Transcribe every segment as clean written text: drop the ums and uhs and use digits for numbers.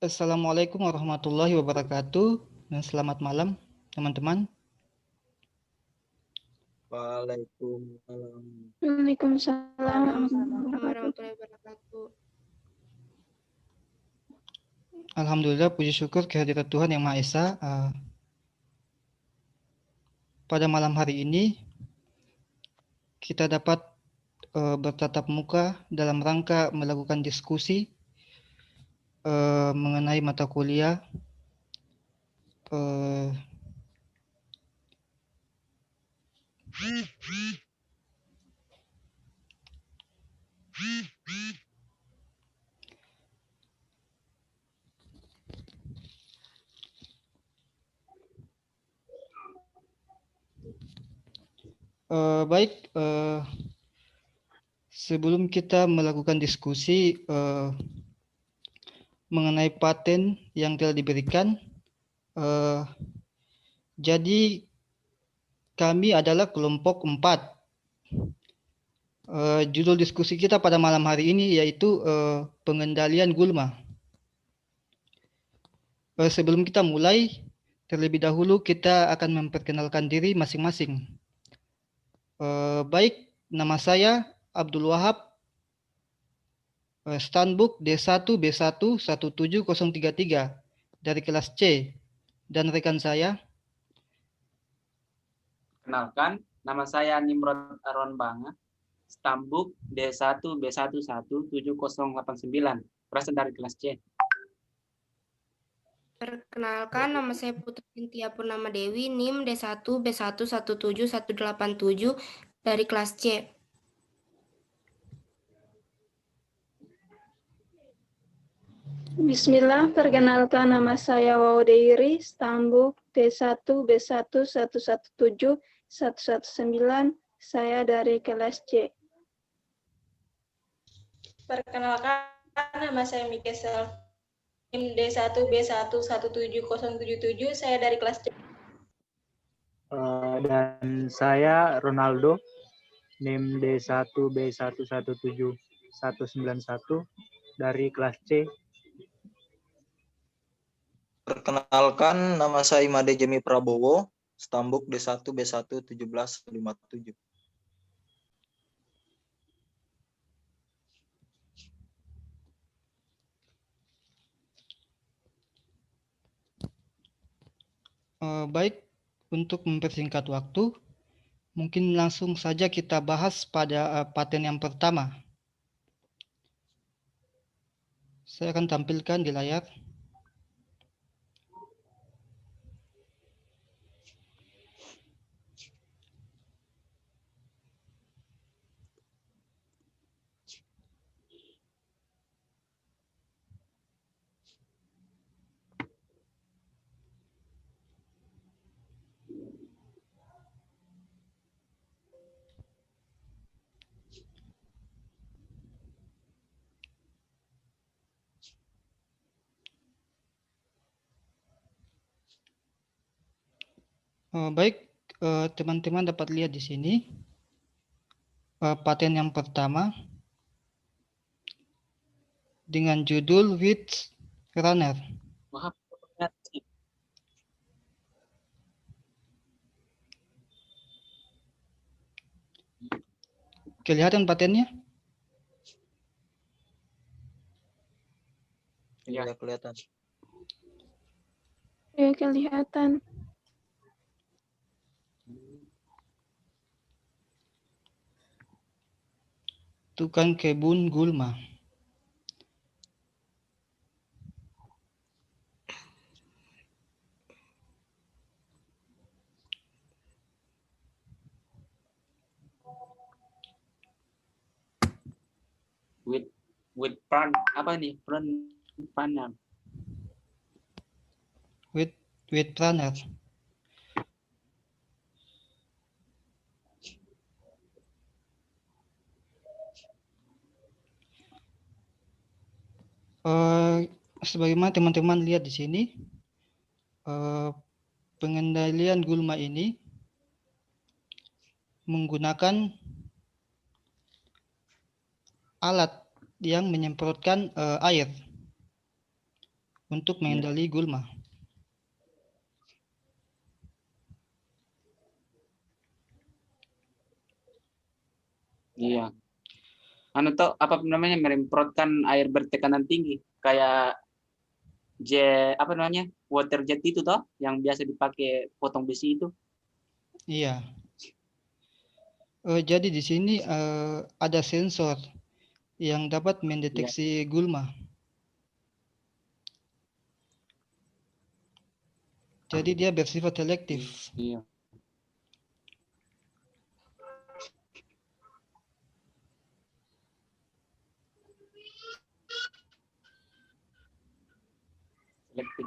Assalamualaikum warahmatullahi wabarakatuh dan selamat malam teman-teman. Waalaikumsalam. Waalaikumsalam warahmatullahi wabarakatuh. Alhamdulillah, puji syukur kehadirat Tuhan Yang Maha Esa. Pada malam hari ini kita dapat bertatap muka dalam rangka melakukan diskusi mengenai mata kuliah baik. Sebelum kita melakukan diskusi mengenai paten yang telah diberikan, jadi kami adalah kelompok 4. Judul diskusi kita pada malam hari ini yaitu pengendalian gulma. Sebelum kita mulai, terlebih dahulu kita akan memperkenalkan diri masing-masing. Baik, nama saya Abdul Wahab, Standbook D1 B1 17033 dari kelas C, dan rekan saya. Kenalkan, nama saya Nimrod Aron Banga, Stambuk D1 B1 17089, berasal dari kelas C. Perkenalkan, nama saya Putri Cynthia Purnama Dewi, NIM D1 B1 17187 dari kelas C. Bismillah, perkenalkan nama saya Waudeiri, Stambuk D1 B1 117 119, saya dari kelas C. Perkenalkan, nama saya Mikesel, NIM D1 B1 17077, saya dari kelas C. Dan saya Ronaldo, NIM D1 B1 17191 dari kelas C. Perkenalkan, nama saya Imade Jemi Prabowo, Stambuk D1 B1 1757. Baik, untuk mempersingkat waktu, mungkin langsung saja kita bahas pada paten yang pertama. Saya akan tampilkan di layar. Baik, teman-teman dapat lihat di sini paten yang pertama dengan judul Width Runner. Maaf, Kelihatan patennya? ya. Kelihatan. Ya, kelihatan. Tukang kebun gulma. With plan apa nih? Planner. With planner. Sebagaimana teman-teman lihat di sini, pengendalian gulma ini menggunakan alat yang menyemprotkan air. untuk mengendali gulma. Iya. Anu toh apa namanya, menyemprotkan air bertekanan tinggi kayak apa namanya, water jet itu toh yang biasa dipakai potong besi itu. Iya. Jadi di sini ada sensor yang dapat mendeteksi gulma. Jadi dia bersifat selektif. Iya. Selektif.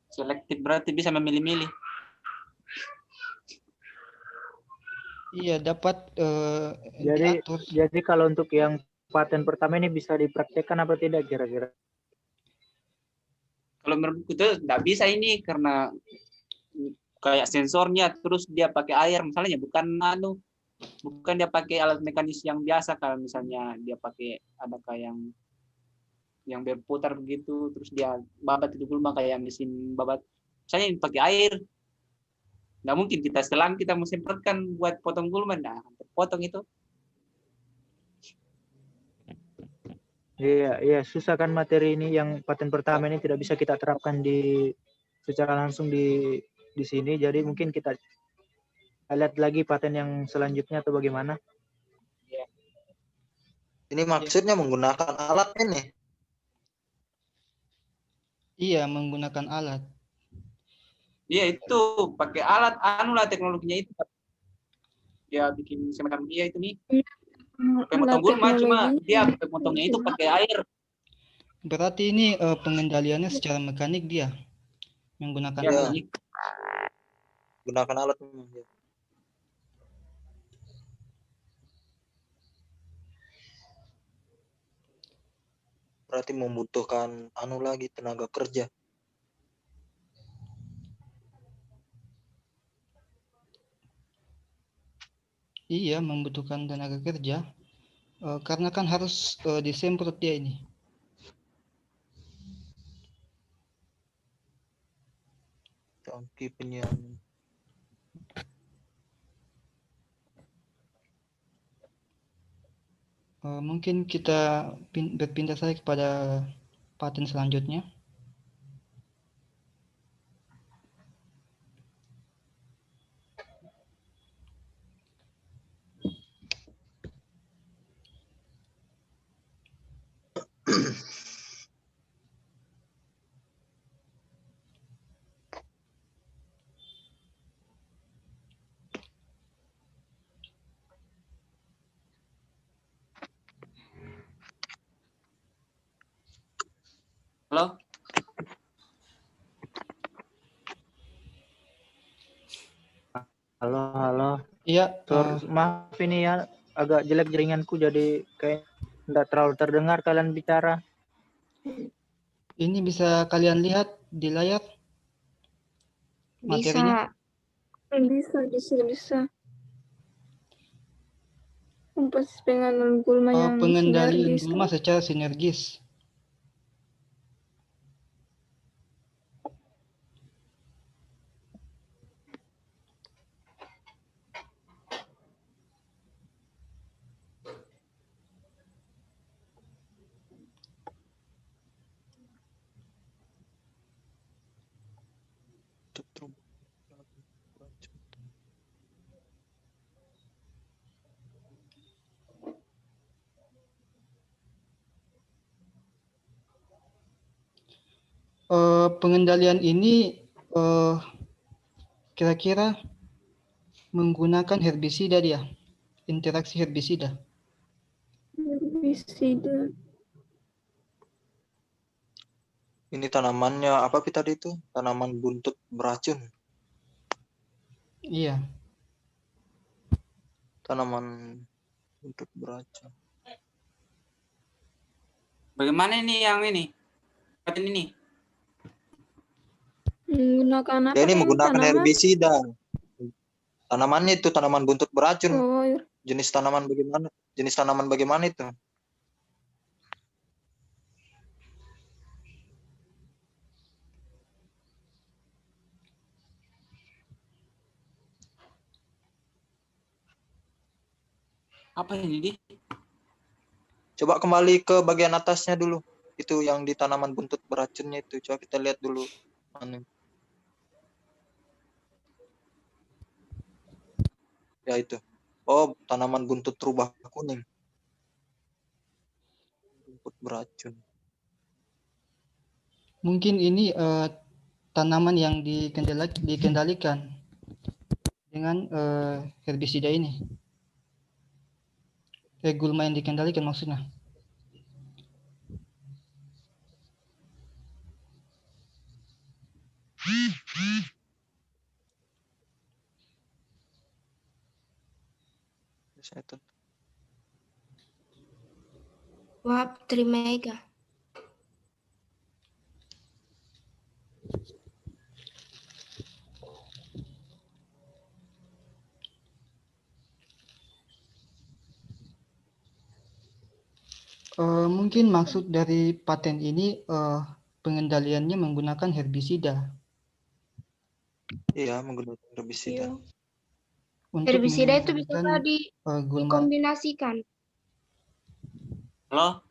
Selektif berarti bisa memilih-milih. Iya, dapat Jadi diatur. Jadi kalau untuk yang paten pertama ini bisa dipraktekkan apa tidak kira-kira? Kalau menurutku itu nggak bisa ini karena kayak sensornya, terus dia pakai air misalnya, bukan dia pakai alat mekanis yang biasa. Kalau misalnya dia pakai ada kayak yang berputar begitu, terus dia babat itu gulma kayak mesin babat. Misalnya pakai air, nggak mungkin kita selang kita mau semprotkan buat potong gulma, nah potong itu. Iya, susah kan materi ini yang paten pertama ini tidak bisa kita terapkan secara langsung di sini. Jadi mungkin kita lihat lagi paten yang selanjutnya atau bagaimana. Ini maksudnya menggunakan alat ini. Iya, menggunakan alat. Iya, itu pakai alat anu lah teknologinya itu. Dia bikin semacam dia itu nih. Pemotong gulma cuma dia pemotongnya itu pakai air. Berarti ini pengendaliannya secara mekanik dia menggunakan Ya, alat. Gunakan alat. Berarti membutuhkan anu lagi tenaga kerja. Iya, membutuhkan tenaga kerja karena kan harus disemprot dia ini. Tangki penyiaran. Mungkin kita berpindah saja kepada paten selanjutnya. Halo? Halo. Iya. Maaf ini ya, agak jelek jaringanku jadi kayak tidak terlalu terdengar kalian bicara. Ini bisa kalian lihat di layar materinya? Bisa. Komposisi pengendalian gulma yang pengendalian sinergis. gulma secara sinergis. Pengendalian ini kira-kira menggunakan herbisida dia, interaksi herbisida. Ini tanamannya apa tadi itu? Tanaman buntut beracun. Iya. Tanaman buntut beracun. Bagaimana ini yang ini? Paten ini? Menggunakan apa? Dia ini menggunakan herbisida. Tanamannya itu tanaman buntut beracun. Oh, Jenis tanaman bagaimana? Jenis tanaman bagaimana itu? Apa ini, Di? Coba kembali ke bagian atasnya dulu. Itu yang di tanaman buntut beracunnya itu. Coba kita lihat dulu. Ya itu. Oh, tanaman buntut rubah kuning. Buntut beracun. Mungkin ini tanaman yang dikendalikan dengan herbisida ini. Gulma yang dikendalikan maksudnya. Wah, 3 mega. Mungkin maksud dari paten ini pengendaliannya menggunakan herbisida. Iya, menggunakan herbisida. Iya. Untuk Herbisida itu mengendalikan bisa gulma. dikombinasikan. Halo?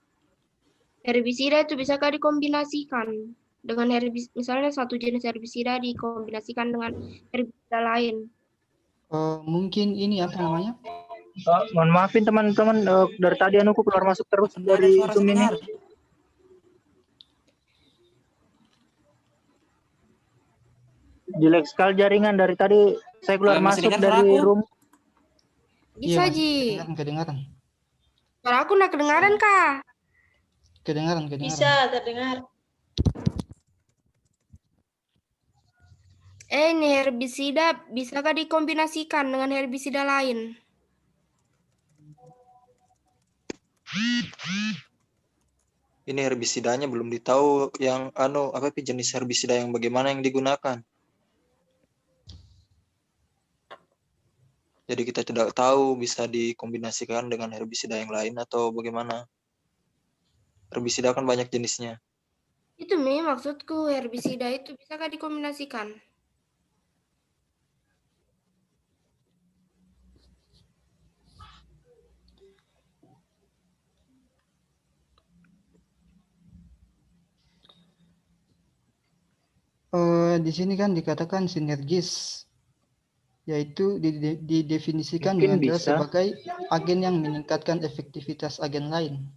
Herbisida itu bisakah dikombinasikan dengan misalnya satu jenis herbisida dikombinasikan dengan herbisida lain. Mungkin ini apa namanya? Mohon maafin teman-teman, dari tadi anuku keluar masuk terus Tidak ada dari suara Zoom ini. sebentar. Jelek sekali jaringan dari tadi. Saya keluar Kalian masih masuk dengar dari suara aku? room. Bisa, Iya, Ji. kedengaran. Suara aku nak kedengaran, Kak? Kedengaran. Bisa terdengar. Ini herbisida bisakah dikombinasikan dengan herbisida lain? Ini herbisidanya belum ditahu yang apa jenis herbisida yang bagaimana yang digunakan. Jadi kita tidak tahu bisa dikombinasikan dengan herbisida yang lain atau bagaimana. Herbisida kan banyak jenisnya. Itu Mi, maksudku herbisida itu bisakah dikombinasikan? Di sini kan dikatakan sinergis, yaitu didefinisikan Mungkin dengan jelas bisa. sebagai agen yang meningkatkan efektivitas agen lain.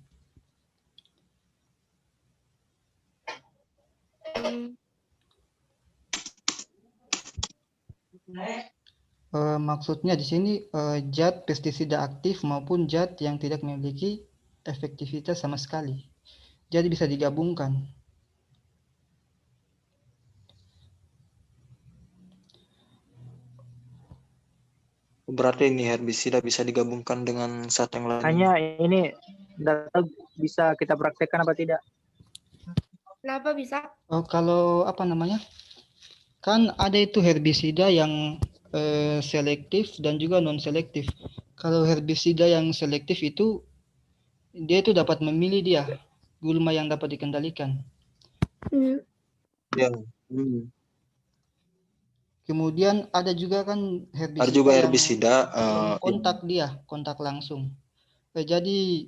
Maksudnya di sini zat pestisida aktif maupun zat yang tidak memiliki efektivitas sama sekali. Jadi bisa digabungkan. Berarti ini herbisida bisa digabungkan dengan zat yang lain. Hanya ini data bisa kita praktekkan apa tidak? Kenapa bisa? Kalau apa namanya? Kan ada itu herbisida yang selektif dan juga non selektif. Kalau herbisida yang selektif itu dia itu dapat memilih dia gulma yang dapat dikendalikan. Ya. Kemudian ada juga kan herbisida Ada juga yang herbisida kontak langsung. Jadi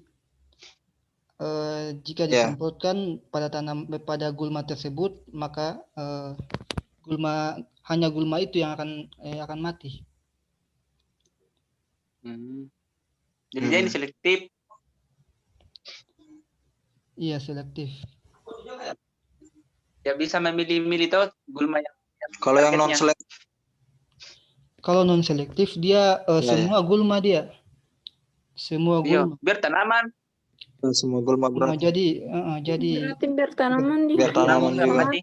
jika disemprotkan pada gulma tersebut, maka hanya gulma itu yang akan mati. Jadi dia ini selektif. Iya, selektif. Ya bisa memilih-milih tuh gulma yang kalau yang non selektif. Kalau non selektif dia semua gulma dia. Semua gulma. Biar tanaman. Semua gulma berarti. Jadi berarti biar tanaman biar tanaman juga mati.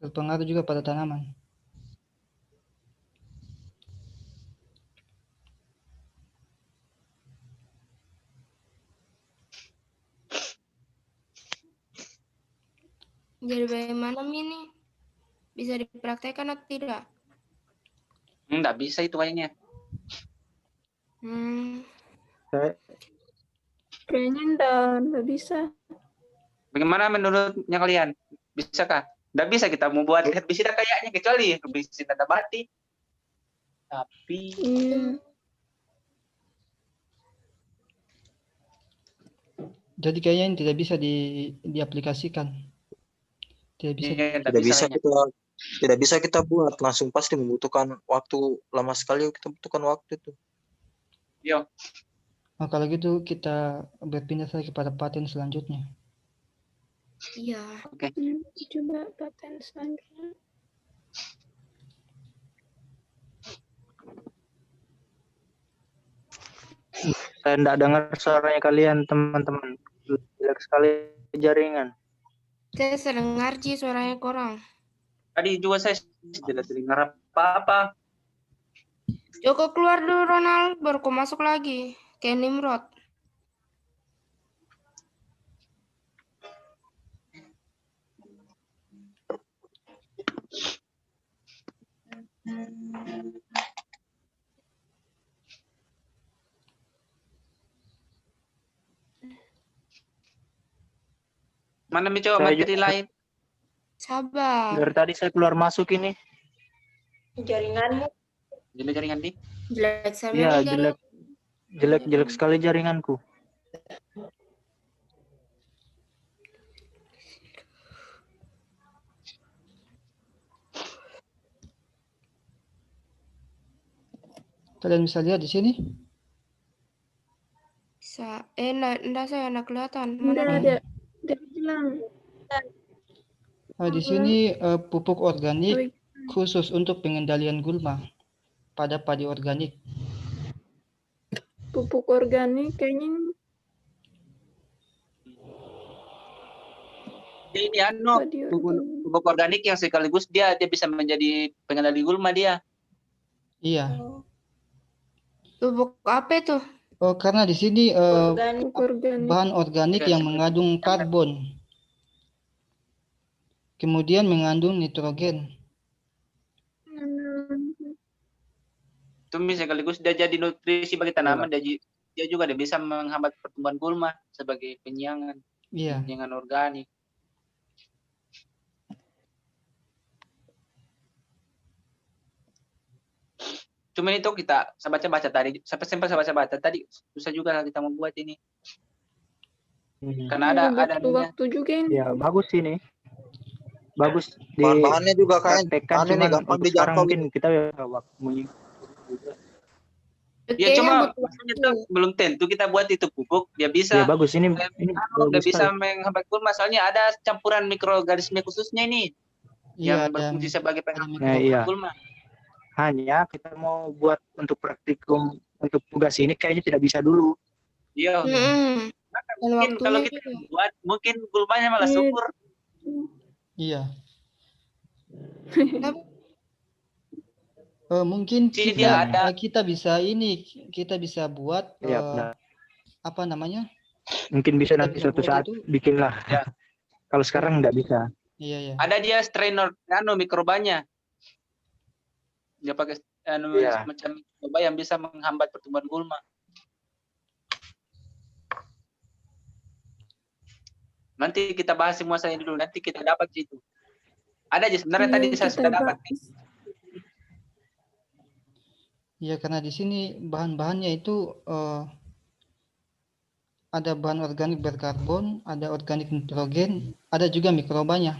Berpengaruh juga pada tanaman. Jadi bagaimana ini? Bisa dipraktekkan atau tidak? Nggak bisa itu kayaknya. Saya- Kayaknya nggak bisa. Bagaimana menurutnya kalian? Bisakah? Nggak bisa kita membuat herbisida kayaknya, kecuali herbisida nabati. Tapi Iya. Jadi kayaknya ini tidak bisa diaplikasikan. Tidak bisa. nggak Tidak bisa kayaknya. tidak bisa kita buat langsung, pasti membutuhkan waktu lama sekali, kita butuhkan waktu itu. Yo, Nah, kalau gitu kita berpindah saja kepada paten selanjutnya. Iya. Coba paten selanjutnya. Saya tidak dengar suaranya kalian, teman-teman. Jelek sekali jaringan. Saya sering ngarji suaranya kurang. tadi juga saya tidak dengar apa-apa. Joko keluar dulu Ronald, baru kau masuk lagi. Kayak Nimrod. Mana mencoba Saya materi juga- lain? Sabar. Dari tadi saya keluar masuk ini. Jaringanmu Jadi jaringan di. Jelek saya Iya, mengajar. jelek sekali jaringanku. Kalian bisa lihat di sini. Bisa. Enggak saya enggak kelihatan. Nggak Mana ada. Dia bilang. Di sini pupuk organik Wih. khusus untuk pengendalian gulma pada padi organik. Pupuk organik kayaknya Ini anu padi pupuk organik. pupuk organik yang sekaligus dia bisa menjadi pengendali gulma dia. Iya. bubuk apa itu? Oh, karena di sini organik. Pupuk organik. bahan organik yang mengandung karbon, kemudian mengandung nitrogen. Itu sekaligus dia jadi nutrisi bagi tanaman, dia juga dia bisa menghambat pertumbuhan gulma sebagai penyiangan Iya. organik. Cuma itu kita baca-baca tadi, sampai baca-baca tadi susah juga kita membuat ini. Karena ada butuh waktu juga ini. Ya, bagus ini. Bagus di Bahan-bahannya juga kayak praktekkan, anu nih, cuman gampang untuk sekarang dijangkau mungkin gitu. kita waktu Ya Kayaknya cuma butuh maksudnya tuh belum tentu kita buat itu pupuk dia ya bisa bagus ini dia bagus bisa sekali. menghambat gulma, soalnya ada campuran mikroorganisme khususnya ini Iya, yang berfungsi sebagai penghambat Nah, iya. gulma. Hanya kita mau buat untuk praktikum untuk tugas ini kayaknya tidak bisa dulu. Iya. Dan Mungkin kalau waktunya kita juga. buat mungkin gulmanya malah Iya. subur. Iya. Tapi Mungkin Jadi kita dia ada. kita bisa buat Ya, benar. apa namanya? Mungkin bisa Kita nanti bisa suatu buat saat itu. bikinlah. Ya. Kalau sekarang nggak bisa. Iya, iya. Ada dia strainer mikrobanya. Dia pakai Iya. macam mikroba yang bisa menghambat pertumbuhan gulma. Nanti kita bahas semua saya dulu, nanti kita dapat itu. Ada aja sebenarnya tadi saya sudah dapat. Iya, karena di sini bahan-bahannya itu ada bahan organik berkarbon, ada organik nitrogen, ada juga mikrobanya.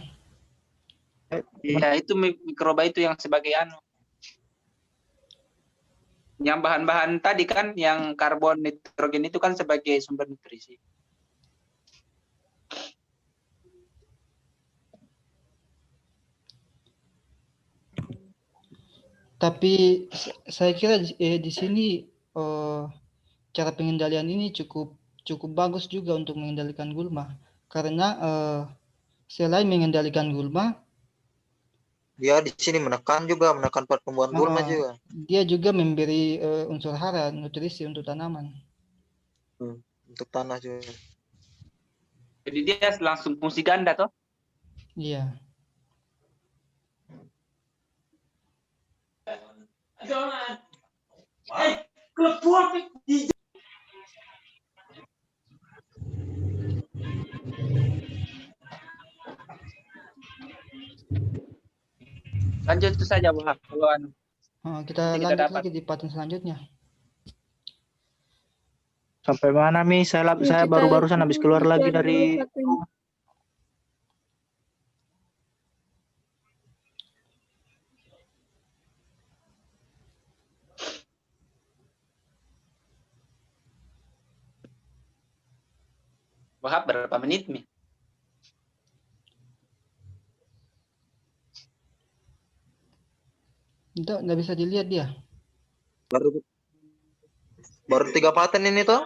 Iya, itu mikroba itu yang sebagai yang bahan-bahan tadi kan, yang karbon, nitrogen itu kan sebagai sumber nutrisi. Tapi saya kira di sini cara pengendalian ini cukup bagus juga untuk mengendalikan gulma, karena selain mengendalikan gulma, Dia di sini menekan pertumbuhan gulma juga. dia juga memberi unsur hara, nutrisi untuk tanaman. Untuk tanah juga. Jadi dia langsung fungsi ganda toh. Iya. Lanjut itu saja Wahab. Kalau Kita Nanti kita lanjut dapat. lagi di paten selanjutnya. Sampai mana Mi? Saya Kita baru-barusan habis keluar lagi lihat dari dulu paten. Wahab berapa menit Mi? Nggak bisa dilihat dia. Baru 3 paten ini toh?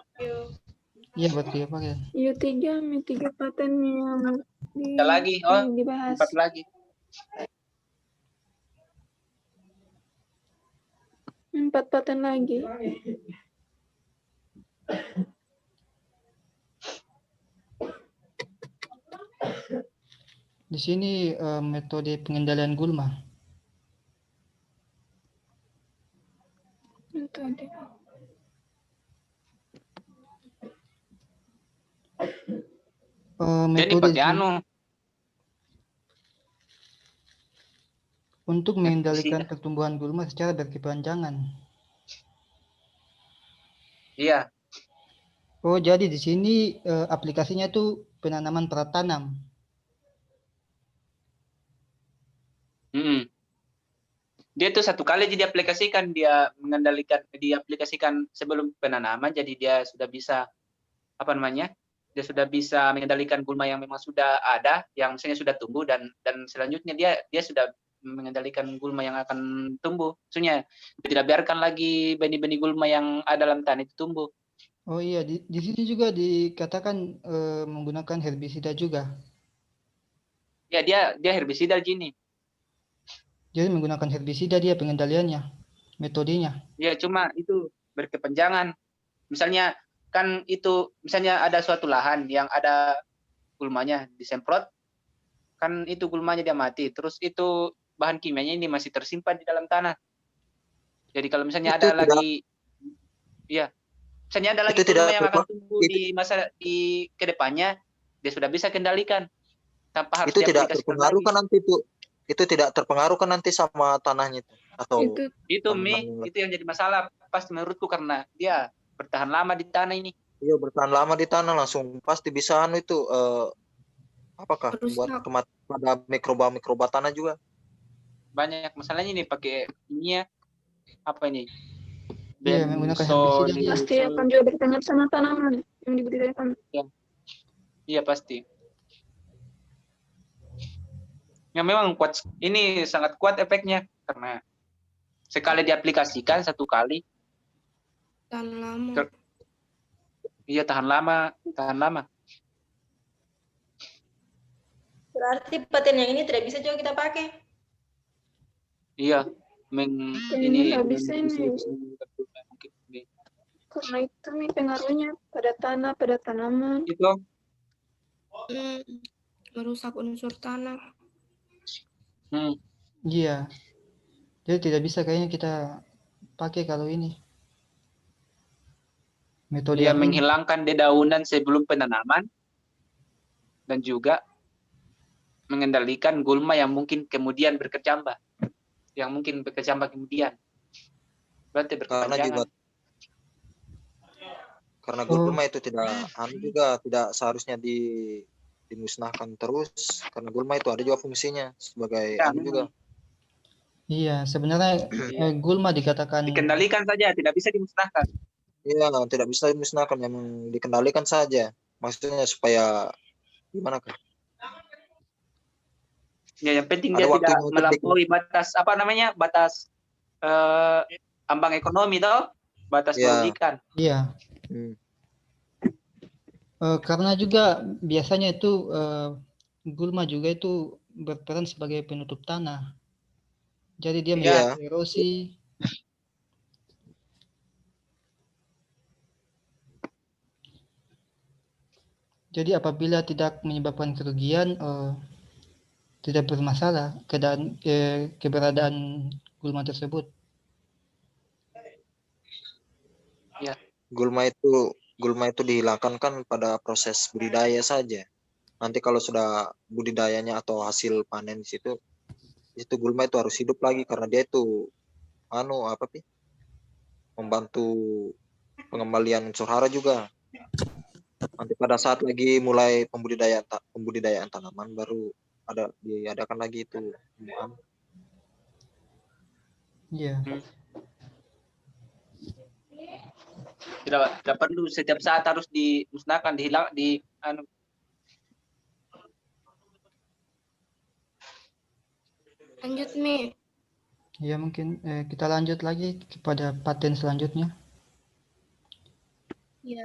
Iya berarti apa ya? Iya 3 paten yang Tiga lagi. Oh, dibahas. 4 lagi. 4 paten lagi. Di sini metode pengendalian gulma. Metode. Jadi Metode pakai anu. untuk mengendalikan Herbisida. pertumbuhan gulma secara berkepanjangan. Iya. Oh, jadi di sini aplikasinya tuh penanaman pratanam. Mm-mm. Dia tuh 1 kali jadi aplikasikan, dia diaplikasikan sebelum penanaman, jadi dia sudah bisa dia sudah bisa mengendalikan gulma yang memang sudah ada, yang misalnya sudah tumbuh, dan selanjutnya dia sudah mengendalikan gulma yang akan tumbuh. Maksudnya tidak biarkan lagi benih-benih gulma yang ada dalam tanah itu tumbuh. Oh iya, di sini juga dikatakan menggunakan herbisida juga. Ya, dia herbisida gini. Jadi menggunakan herbisida dia pengendaliannya, metodenya. Ya, cuma itu berkepanjangan. Misalnya kan itu, misalnya ada suatu lahan yang ada gulmanya disemprot, kan itu gulmanya dia mati, terus itu bahan kimianya ini masih tersimpan di dalam tanah. Jadi kalau misalnya Itu ada tidak- lagi, ya, misalnya ada lagi Itu tidak gulma yang akan terpa- tumbuh di kedepannya, dia sudah bisa kendalikan tanpa harus itu tidak diaplikasikan terpengaruh lagi. kan nanti itu tidak terpengaruh kan nanti sama tanahnya itu atau Itu tanaman. itu yang jadi masalah pasti menurutku, karena dia bertahan lama di tanah ini. Iya, bertahan lama di tanah langsung pasti bisa itu apakah Rusak. buat kematian pada mikroba tanah juga. Banyak masalahnya nih pakai ini ya, apa ini? Iya, menggunakan herbisida dia. Pasti akan juga bertanya sama tanaman yang dibudidayakan. Iya pasti. Ya memang kuat, ini sangat kuat efeknya karena sekali diaplikasikan 1 kali, Tahan lama. iya tahan lama. Berarti paten yang ini tidak bisa juga kita pakai. Iya, Ini nggak bisa ini. Karena itu nih pengaruhnya pada tanah, pada tanaman. Itu Merusak unsur tanah. Iya. Jadi tidak bisa kayaknya kita pakai kalau ini. Metode dia yang ini. menghilangkan dedaunan sebelum penanaman dan juga mengendalikan gulma yang mungkin kemudian berkecambah. Kemudian. Berarti berkepanjangan. Karena gulma itu tidak tidak seharusnya dimusnahkan terus, karena gulma itu ada juga fungsinya sebagai Ya, juga. Iya, sebenarnya gulma dikatakan dikendalikan saja, tidak bisa dimusnahkan. Iya, tidak bisa dimusnahkan, memang dikendalikan saja. Maksudnya supaya gimana kan? Ya, yang penting Ada dia tidak waktunya melampaui batas ambang ekonomi toh, batas Ya. merugikan. iya. Karena juga biasanya itu gulma juga itu berperan sebagai penutup tanah. Jadi dia Iya. menyebabkan erosi. Jadi apabila tidak menyebabkan kerugian, tidak bermasalah keberadaan gulma tersebut. gulma itu dihilangkan kan pada proses budidaya saja. Nanti kalau sudah budidayanya atau hasil panen di situ gulma itu harus hidup lagi karena dia itu membantu pengembalian unsur hara juga. Nanti pada saat lagi mulai pembudidayaan tanaman baru diadakan lagi itu. Iya. Tidak perlu setiap saat harus dimusnahkan, Lanjut, Mi. Ya mungkin kita lanjut lagi kepada paten selanjutnya. Ya.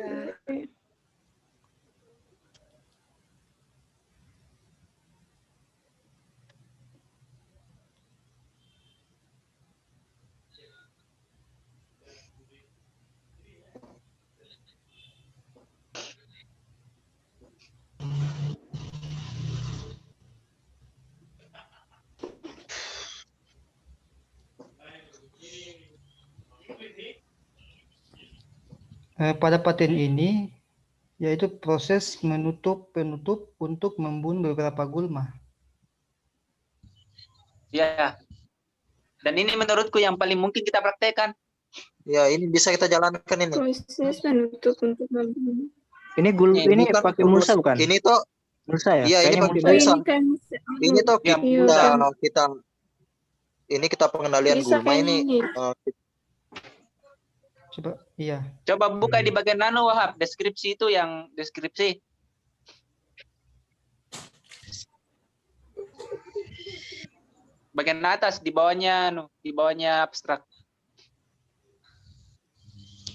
Pada paten ini yaitu proses penutup untuk membunuh beberapa gulma. Ya. Dan ini menurutku yang paling mungkin kita praktekkan. Ya, ini bisa kita jalankan ini. Proses menutup untuk membunuh. Ini ini bukan pakai mulsa bukan? Ini toh Mulsa ya? Iya, ini Kayaknya pakai mulsa. mulsa. Ini kan Ini toh Ya, kita pengendalian bisa gulma kayak ini. Coba, iya. Coba buka di bagian Wahab, deskripsi itu yang deskripsi. Bagian atas di bawahnya abstrak.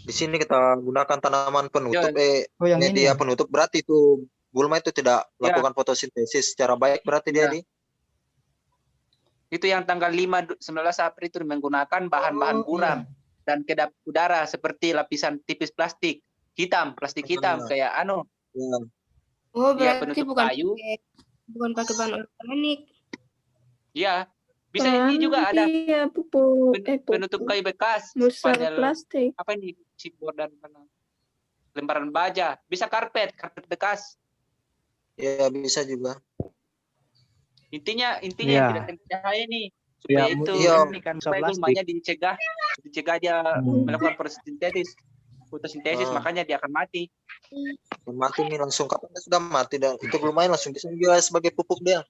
Di sini kita gunakan tanaman penutup yang media ini. penutup, berarti itu gulma itu tidak melakukan fotosintesis secara baik, berarti dia di Itu yang tanggal 5 19 April itu menggunakan bahan-bahan buram dan kedap udara seperti lapisan tipis plastik hitam kayak Ya. Oh, Iya, berarti penutup bukan kayu. pakai bahan organik. Iya. Bisa ini juga ada Iya, pupuk. penutup kayu bekas, Mulsa panel plastik. apa ini, chipboard dan lembaran baja, bisa karpet bekas. Ya, bisa juga. Intinya Iya. yang tidak kena cahaya nih supaya Ya, itu iya. ini kan Mulsa supaya plastik. gulmanya dicegah dia melakukan fotosintesis, Ah. makanya dia akan mati. Mati ini langsung kapan dia sudah mati dan itu gulma langsung bisa juga sebagai pupuk dia.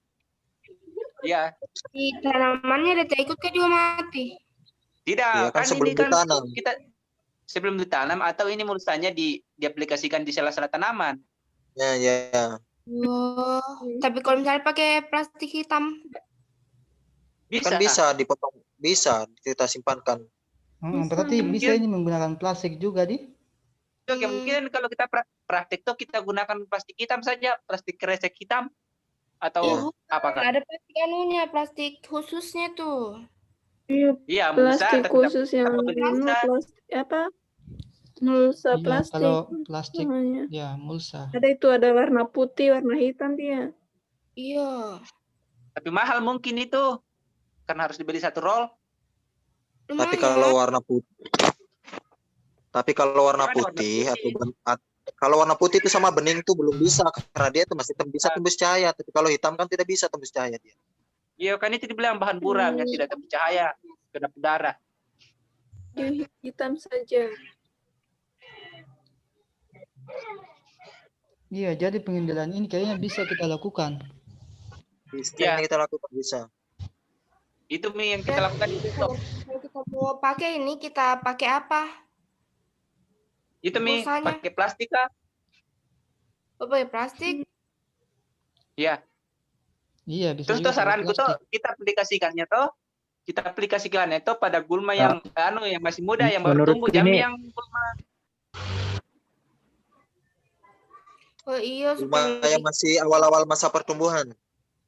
Iya. Di tanamannya ada ikut ke juga mati. Tidak, Iya, kan sebelum ini kan ditanam. kita sebelum ditanam atau ini mulsanya diaplikasikan di sela-sela tanaman. Ya. Oh, tapi kalau misalnya pakai plastik hitam, Bisa. Kan bisa dipotong, bisa kita simpankan. Berarti Mungkin- bisa ini menggunakan plastik juga, Di? Oke, mungkin kalau kita praktik tuh kita gunakan plastik hitam saja, plastik kresek hitam atau apakah? ada plastik anunya, plastik khususnya tuh. Iya, Iya, mulsa plastik tapi khusus yang beli mulsa. plastik apa? Mulsa Iya, plastik. kalau plastik namanya. ya mulsa. Ada itu ada warna putih, warna hitam dia. Iya. Tapi mahal mungkin itu karena harus dibeli satu roll. Tapi Lumayan. kalau warna putih, kalau warna putih itu sama bening tuh belum bisa karena dia itu masih bisa tembus cahaya. Tapi kalau hitam kan tidak bisa tembus cahaya dia. Iya, kan itu dibilang bahan buram yang tidak tembus cahaya, kedap udara. Dia hitam saja. Iya, jadi pengendalian ini kayaknya bisa kita lakukan. Bisa Ya. ini kita lakukan bisa. Itu yang kita lakukan itu. Kalau kita mau pakai ini, kita pakai apa? Itu Mulsanya. pakai plastik kah? Oh, pakai plastik? Iya. Iya, bisa Terus juga tuh saranku pakai tuh plastik. kita aplikasikannya tuh pada gulma yang yang masih muda yang baru Menurut tumbuh, ini- jangan yang gulma. Oh iya, Gulma supaya yang masih awal-awal masa pertumbuhan.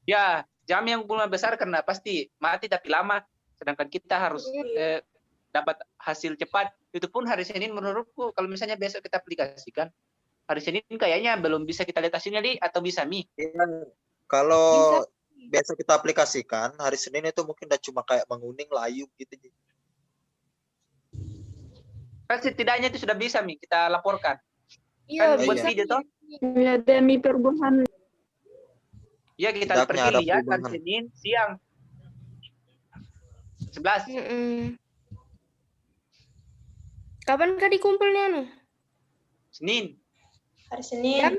Ya, jam yang gulma besar karena pasti mati tapi lama. Sedangkan kita harus dapat hasil cepat. Itu pun hari Senin menurutku kalau misalnya besok kita aplikasikan, hari Senin kayaknya belum bisa kita lihat hasilnya atau bisa Mi. Iya. Kalau biasa kita aplikasikan hari Senin itu mungkin udah cuma kayak menguning layu gitu. Kan setidaknya itu sudah bisa Mi kita laporkan. Iya, Kan buat bisa. video toh. Ya, demi perubahan. Ya kita Tidaknya pergi ada lihat kan perubahan. Senin siang 11. Kapan kah dikumpulnya anu? Senin. Hari Senin. Jam?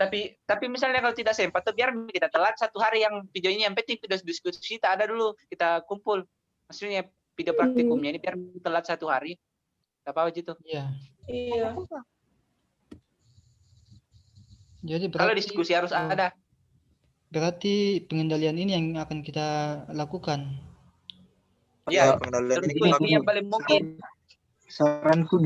Tapi misalnya kalau tidak sempat tuh biar kita telat 1 hari yang video ini, yang penting video diskusi kita ada dulu, kita kumpul. Maksudnya video praktikumnya ini biar telat 1 hari. Apa gitu. Iya. Iya. Jadi Kalau berarti diskusi harus ada. berarti pengendalian ini yang akan kita lakukan. Ya, pengendalian ini tentu kita ini yang paling mungkin. Saranku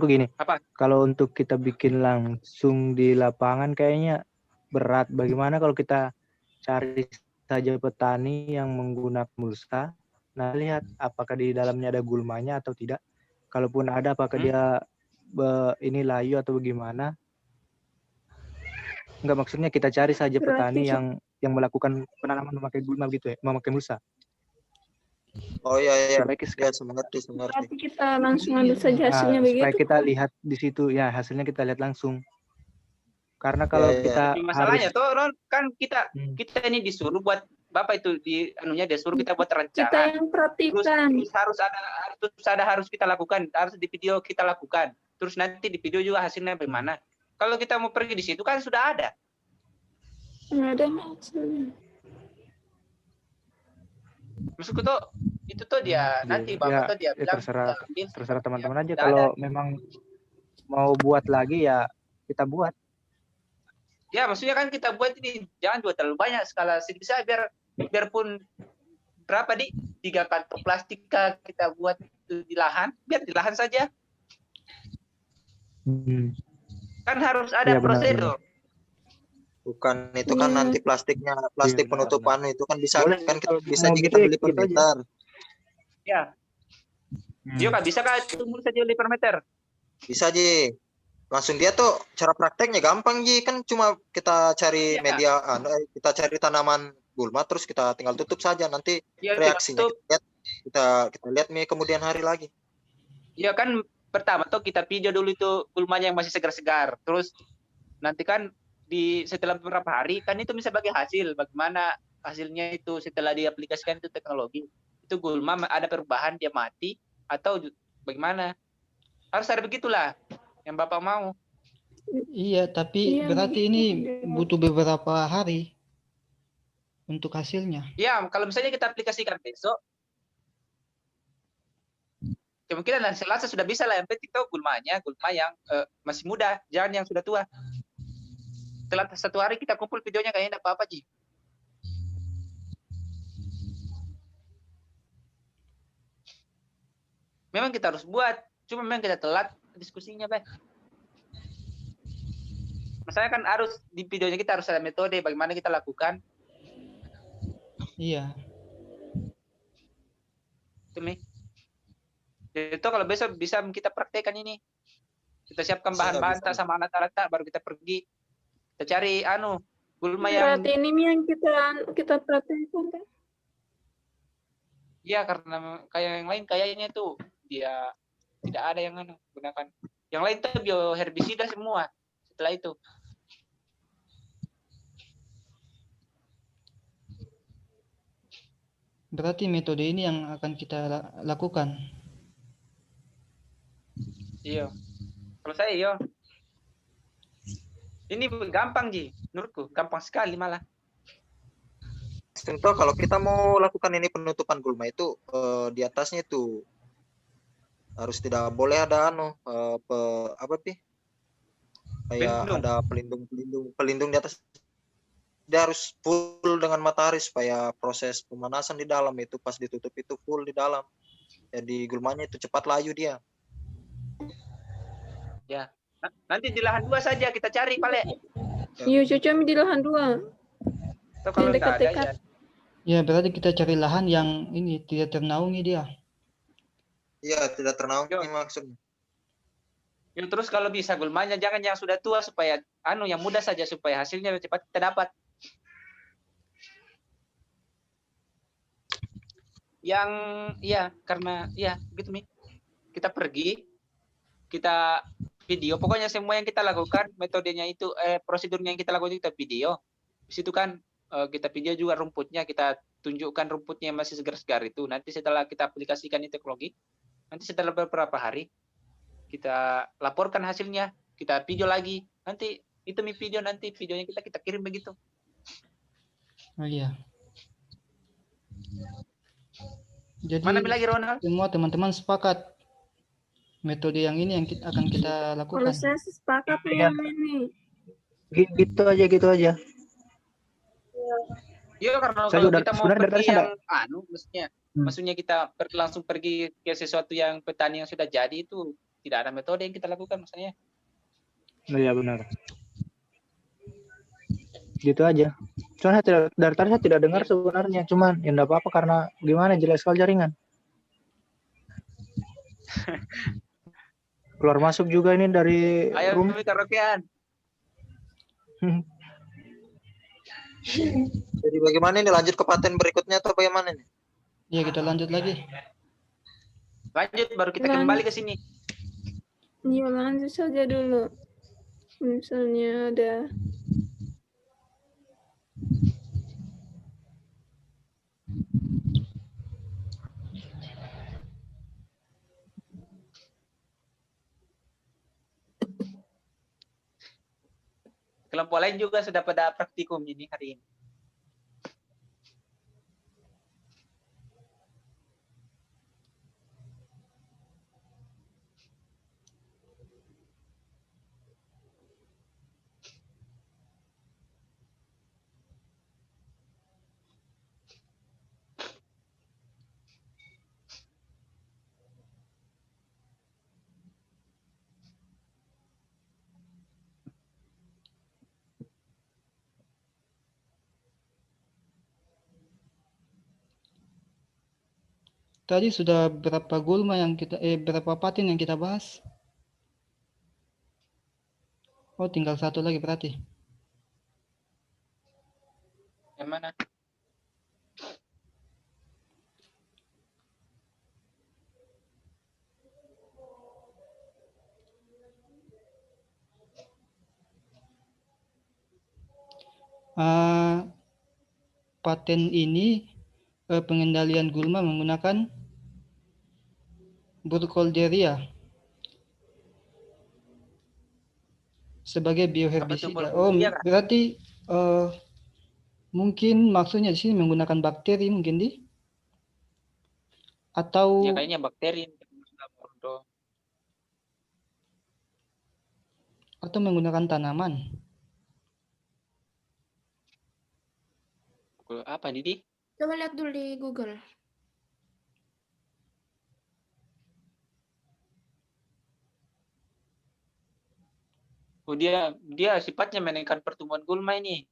gini. Apa? Kalau untuk kita bikin langsung di lapangan kayaknya berat. Bagaimana kalau kita cari saja petani yang menggunakan mulsa, nah lihat apakah di dalamnya ada gulmanya atau tidak. Kalaupun ada, apakah dia ini layu atau bagaimana? Enggak, maksudnya kita cari saja petani Berarti yang melakukan penanaman memakai gulma gitu ya, memakai mulsa. Oh iya. Supaya Ya, mengerti. berarti kita langsung ambil saja hasilnya supaya begitu. kita lihat di situ ya, hasilnya kita lihat langsung. Karena kalau Ya. kita Tapi masalahnya harus tuh Ron, kan kita ini disuruh buat Bapak itu di anunya disuruh kita buat Kita rencana. yang perhatikan. Terus harus kita lakukan, harus di video kita lakukan. Terus nanti di video juga hasilnya bagaimana. Kalau kita mau pergi di situ kan sudah ada. Nggak ada hasilnya. Maksudku tuh itu tuh dia nanti Bapak tuh dia bilang terserah teman-teman aja. sudah Kalau ada. memang mau buat lagi ya kita buat. Ya maksudnya kan kita buat ini jangan juga terlalu banyak skala bisa biarpun berapa 3 kantong plastik kita buat itu di lahan, biar di lahan saja. Kan harus ada Iya, benar, prosedur. Bukan itu kan Iya. nanti plastik Iya, penutupan itu kan bisa Boleh, kan kalau bisa mau kita gitu, beli per gitu aja. meter. Ya. Dia kan bisa kan tumbuh saja per meter. Bisa Ji. Langsung dia tuh cara prakteknya gampang Ji, kan cuma kita cari Iya. media kita cari tanaman gulma terus kita tinggal tutup saja, nanti Ya, reaksinya tutup. kita lihat nih kemudian hari lagi. Ya kan pertama tuh kita video dulu itu gulmanya yang masih segar-segar. Terus nanti kan setelah beberapa hari kan itu bisa bagi hasil. Bagaimana hasilnya itu setelah diaplikasikan itu teknologi. Itu gulma ada perubahan dia mati atau bagaimana. Harus ada begitulah yang Bapak mau. Iya, tapi Iya, berarti ini begitu. butuh beberapa hari untuk hasilnya. Ya, kalau misalnya kita aplikasikan besok, kemungkinan dan Selasa sudah bisa lah. Yang penting itu gulma yang masih muda, jangan yang sudah tua. Setelah 1 hari kita kumpul videonya kayaknya tidak apa-apa, Ji. Memang kita harus buat, cuma memang kita telat diskusinya, Pak. Masalahnya kan harus di videonya kita harus ada metode bagaimana kita lakukan. Iya. Itu, Mi. Itu kalau besok bisa kita praktekkan ini. Kita siapkan bahan-bahan Bisa. sama alat-alat baru kita pergi. Kita cari gulma yang Berarti ini yang kita perhatikan kan? ya karena kayak yang lain kayaknya tuh dia tidak ada yang gunakan. Yang lain tuh bioherbisida semua. Setelah itu Berarti metode ini yang akan kita lakukan. iya. Kalau saya iya. Ini gampang Ji, menurutku gampang sekali malah. Contoh kalau kita mau lakukan ini penutupan gulma itu di atasnya itu harus tidak boleh ada kayak Pelindung. ada pelindung di atas. Dia harus full dengan matahari supaya proses pemanasan di dalam itu pas ditutup itu full di dalam. Jadi gulmanya itu cepat layu dia. Ya. Nanti di lahan 2 saja kita cari Pale. Iya, cocok di lahan 2. Atau kalau Yang enggak ada dekat-dekat. Ya, berarti kita cari lahan yang ini tidak ternaungi dia. Iya, tidak ternaungi Yo. maksudnya. Ya, terus kalau bisa gulmanya jangan yang sudah tua supaya yang muda saja supaya hasilnya cepat kita dapat. Yang karena gitu Mi. kita pergi, kita video, pokoknya semua yang kita lakukan, metodenya itu, prosedurnya yang kita lakukan itu kita video. Di situ kan kita video juga rumputnya, kita tunjukkan rumputnya yang masih segar-segar itu. Nanti setelah kita aplikasikan ini teknologi, nanti setelah beberapa hari, kita laporkan hasilnya, kita video lagi. Nanti itu video, nanti videonya kita kirim begitu. Oh iya. Jadi Mana lagi Ronald? semua teman-teman sepakat metode yang ini yang akan kita Kalau lakukan. saya sepakat nih Iya. yang ini. Gitu aja. Iya, karena Saya kalau udah- kita mau sebenarnya dari pergi tadi yang maksudnya kita langsung pergi ke sesuatu yang petani yang sudah jadi itu tidak ada metode yang kita lakukan maksudnya. Iya benar. Gitu aja. Soalnya dari tadi saya tidak dengar sebenarnya, cuman ya enggak apa-apa karena gimana jelas sekali jaringan. Keluar masuk juga ini dari Ayo room. kami karaokean. Jadi bagaimana ini, lanjut ke paten berikutnya atau bagaimana nih? Iya, kita lanjut lagi. Lanjut baru kita Lanjut. kembali ke sini. Iya, lanjut saja dulu. Misalnya ada Kelompok lain juga sudah pada praktikum ini hari ini. Tadi sudah berapa gulma yang berapa paten yang kita bahas? Oh, tinggal satu lagi berarti. Yang mana? Paten ini pengendalian gulma menggunakan Burkholderia sebagai bioherbisida. Oh, Burkholderia, Kak? berarti mungkin maksudnya di sini menggunakan bakteri mungkin atau Ya kayaknya bakteri. atau menggunakan tanaman. Apa Didi? Coba lihat dulu di Google. Oh, dia sifatnya menaikkan pertumbuhan gulma ini.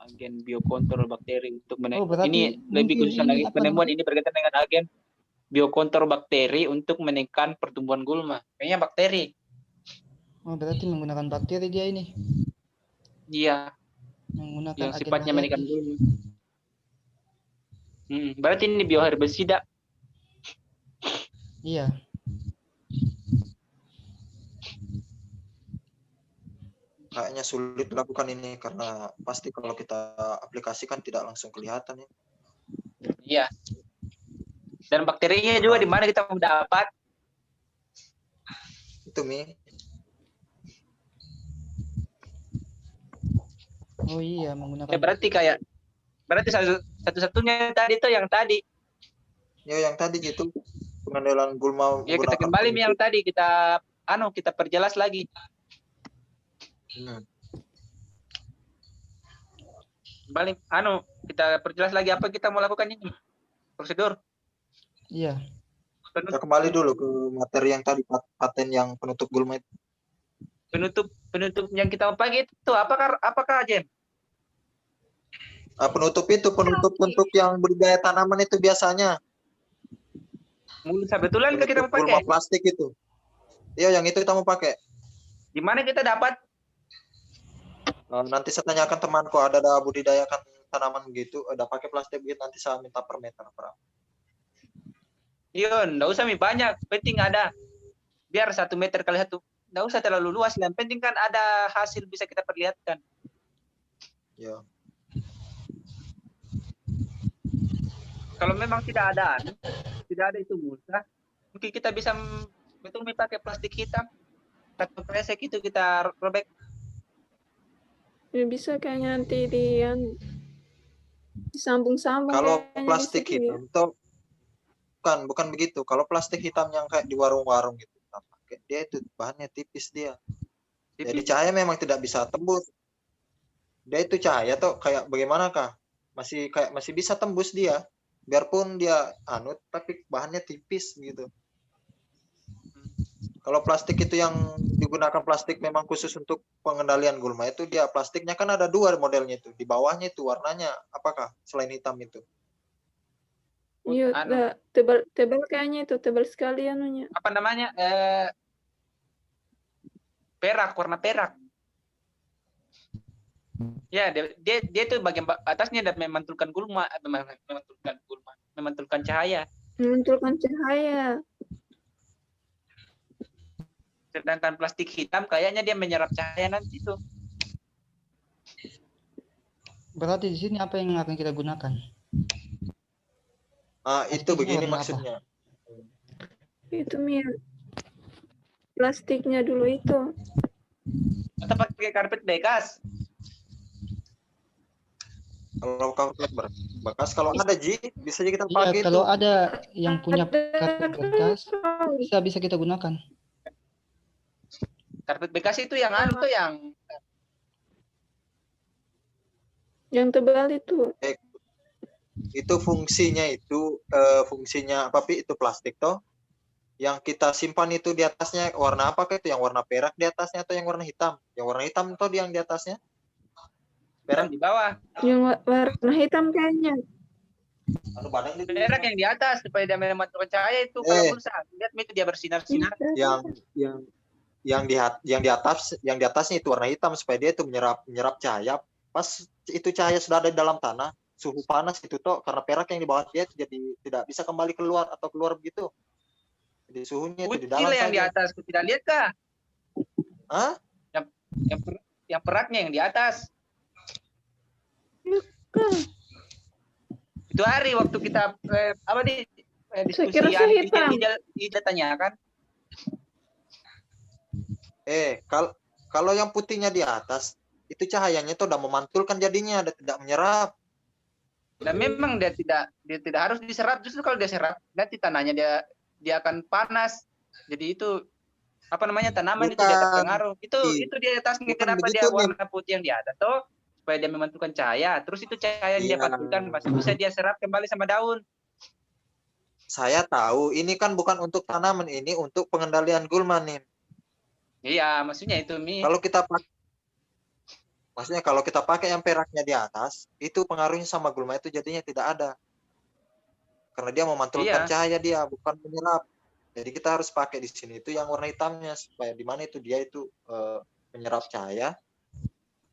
Agen biokontrol bakteri untuk berarti ini lebih mungkin khusus ini lagi apa penemuan namanya? ini berkaitan dengan agen biokontrol bakteri untuk menekan pertumbuhan gulma. Kayaknya bakteri. Oh, berarti menggunakan bakteri dia ini. Iya, Menggunakan yang agen sifatnya hayati. menekan gulma. Berarti ini bioherbisida. Iya. Kayaknya sulit dilakukan ini karena pasti kalau kita aplikasikan tidak langsung kelihatan ya. Iya. Dan bakterinya juga di mana kita mau dapat? Itu Mi. Oh iya, menggunakan. Ya, berarti satu-satunya tadi itu yang tadi. Ya yang tadi gitu. Pengendalian gulma. Ya kita kembali yang tadi kita perjelas lagi. Balik kita perjelas lagi apa kita mau lakukan ini prosedur. Iya. Kita kembali dulu ke materi yang tadi, paten yang penutup gulma itu. Penutup yang kita mau pakai itu apakah Jem? Penutup untuk yang budidaya tanaman itu biasanya Mulut betulan ke kita mau gulma pakai? plastik itu. Iya, yang itu kita mau pakai. Di mana kita dapat? Nanti saya tanyakan temanku, ada budidayakan tanaman gitu, ada pakai plastik gitu, nanti saya minta per meter berapa. Iya, nggak usah banyak, penting ada. Biar 1 meter kali 1, nggak usah terlalu luas. Yang penting kan ada hasil bisa kita perlihatkan. Ya. Kalau memang tidak ada itu mulsa, mungkin kita bisa betul pakai plastik hitam. Satu kresek itu kita robek. Ya, bisa kayaknya nanti disambung-sambung Kalau kayaknya di plastik situ ya. hitam tuh bukan begitu. Kalau plastik hitam yang kayak di warung-warung gitu, kita pakai, dia itu bahannya tipis dia. Jadi Tipis. cahaya memang tidak bisa tembus. Dia itu cahaya tuh kayak bagaimana kah? Masih bisa tembus dia. Biarpun dia anut tapi bahannya tipis gitu. Kalau plastik itu yang digunakan plastik memang khusus untuk pengendalian gulma itu, dia plastiknya kan ada 2 modelnya itu. Di bawahnya itu warnanya apakah selain hitam itu? Iya, Anu. tebal kayaknya itu, tebal sekali anunya. Apa namanya? Perak, warna perak. Ya, dia tuh bagian atasnya dan memantulkan cahaya. Memantulkan cahaya. Sedangkan plastik hitam kayaknya dia menyerap cahaya nanti tuh. Berarti di sini apa yang akan kita gunakan? Itu Plastiknya begini warna apa? maksudnya. Itu Mir. Plastiknya dulu itu. Atau pakai karpet bekas. Kalau karpet bekas, kalau ada bisa aja kita Iya, pakai itu. kalau ada yang punya karpet bekas, bisa kita gunakan. Karpet bekas itu yang anu tuh yang tebal itu. Itu fungsinya apa Pi? Itu plastik toh. Yang kita simpan itu di atasnya warna apa itu? Yang warna perak di atasnya atau yang warna hitam? Yang warna hitam toh yang di atasnya? perak di bawah. Yang warna hitam kayaknya. Perak yang di atas supaya dia memantulkan cahaya itu kalau pulsa. Lihat itu dia bersinar-sinar. Yang di atasnya itu warna hitam supaya dia itu menyerap cahaya. Pas itu cahaya sudah ada di dalam tanah, suhu panas itu toh, karena perak yang di bawah dia itu jadi tidak bisa kembali keluar begitu. Jadi suhunya itu di dalam yang saja. di atas, aku tidak lihat kah? Hah? Yang peraknya yang di atas. Itu hari waktu kita diskusi Ida tanyakan. Kalau yang putihnya di atas itu cahayanya itu udah memantulkan jadinya, udah tidak menyerap. Dan memang dia tidak harus diserap, justru kalau dia serap nanti tanahnya dia akan panas. Jadi itu apa namanya, tanaman itu dia terpengaruh. Itu di atasnya kenapa dia warna putih yang di atas tuh supaya dia memantulkan cahaya. Terus itu cahaya yang dia pantulkan pasti bisa dia serap kembali sama daun. Saya tahu, ini kan bukan untuk tanaman, ini untuk pengendalian gulma nih. Iya, maksudnya itu kalau kita pakai yang peraknya di atas, itu pengaruhnya sama gulma itu jadinya tidak ada. Karena dia memantulkan cahaya, dia bukan menyerap. Jadi kita harus pakai di sini itu yang warna hitamnya supaya di mana itu dia itu menyerap cahaya.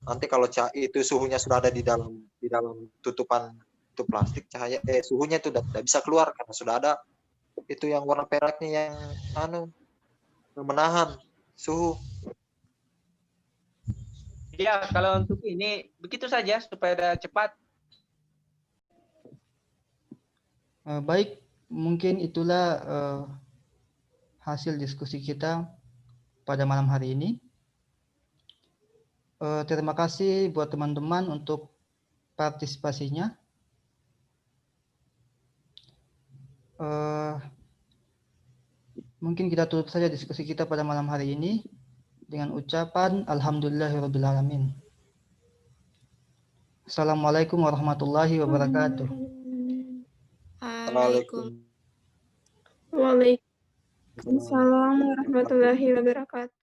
Nanti kalau itu suhunya sudah ada di dalam tutupan itu plastik, cahaya suhunya itu tidak bisa keluar karena sudah ada itu yang warna peraknya yang menahan suhu. Ya, kalau untuk ini begitu saja supaya cepat. Baik, mungkin itulah hasil diskusi kita pada malam hari ini. Terima kasih buat teman-teman untuk partisipasinya. Mungkin kita tutup saja diskusi kita pada malam hari ini dengan ucapan Alhamdulillahirabbil alamin. Assalamualaikum warahmatullahi wabarakatuh. Waalaikumsalam warahmatullahi wabarakatuh.